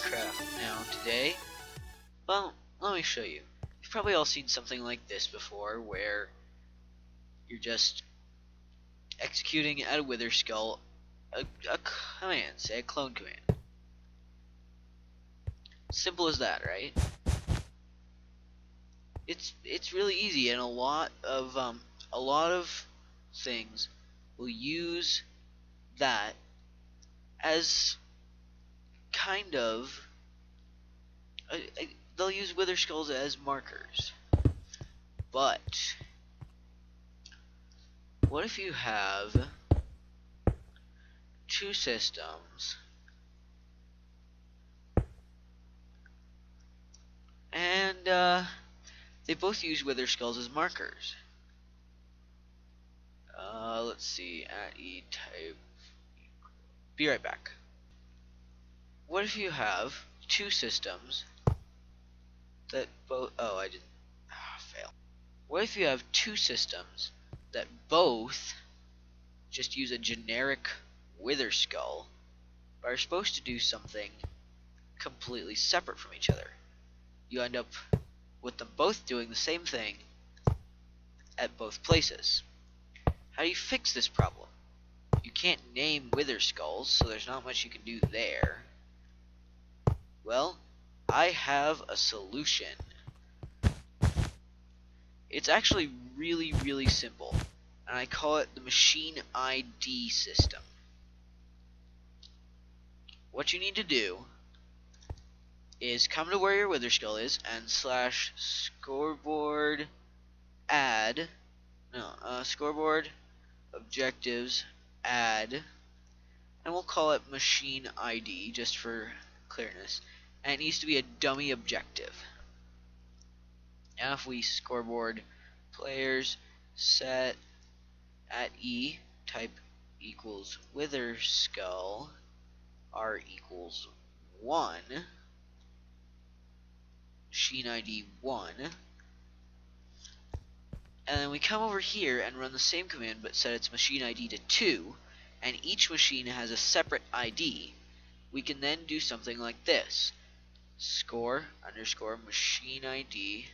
Minecraft now today. Well, let me show you. You've probably all seen something like this before, where you're just executing at a wither skull a command, say a clone command. Simple as that, right? It's really easy, and a lot of things will use that as kind of they'll use wither skulls as markers. But what if you have two systems and they both use wither skulls as markers? Let's see, at E type. Be right back. What if you have two systems that both, fail. What if you have two systems that both just use a generic wither skull, but are supposed to do something completely separate from each other? You end up with them both doing the same thing at both places. How do you fix this problem? You can't name wither skulls, so there's not much you can do there. Well, I have a solution. It's actually really simple, and I call it the machine ID system. What you need to do is come to where your wither skull is and slash scoreboard add, scoreboard objectives add, and we'll call it machine ID just for clearness, and it needs to be a dummy objective. Now if we scoreboard players set at E type equals wither skull R equals 1, machine ID 1, and then we come over here and run the same command but set its machine ID to 2, and each machine has a separate ID. We can then do something like this: score underscore machine ID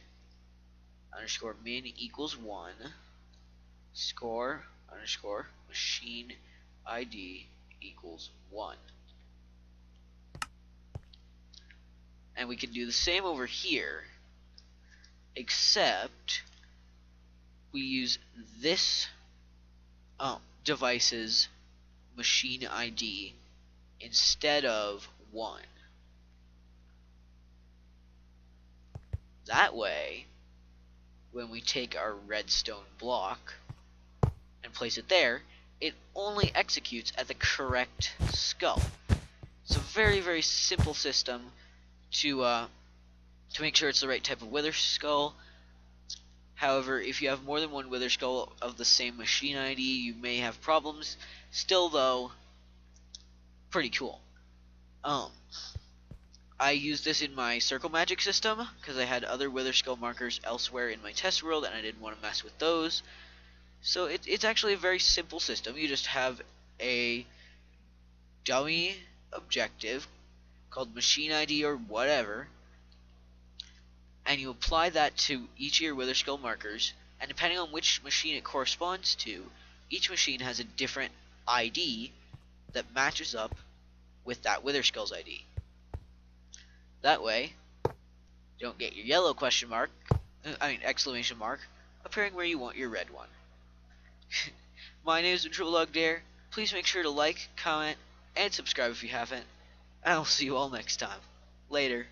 underscore min equals 1, score underscore machine ID equals 1. And we can do the same over here, except we use this device's machine ID instead of 1. That way, when we take our redstone block and place it there, it only executes at the correct skull. It's a very simple system to make sure it's the right type of wither skull. However, if you have more than one wither skull of the same machine ID, you may have problems. Still though, pretty cool. I used this in my circle magic system because I had other wither skull markers elsewhere in my test world and I didn't want to mess with those. So it's actually a very simple system. You just have a dummy objective called machine ID or whatever, and you apply that to each of your wither skull markers, and depending on which machine it corresponds to, each machine has a different ID that matches up with that wither skull's ID. That way, you don't get your yellow exclamation mark appearing where you want your red one. My name is Dare. Please make sure to like, comment, and subscribe if you haven't, and I'll see you all next time. Later.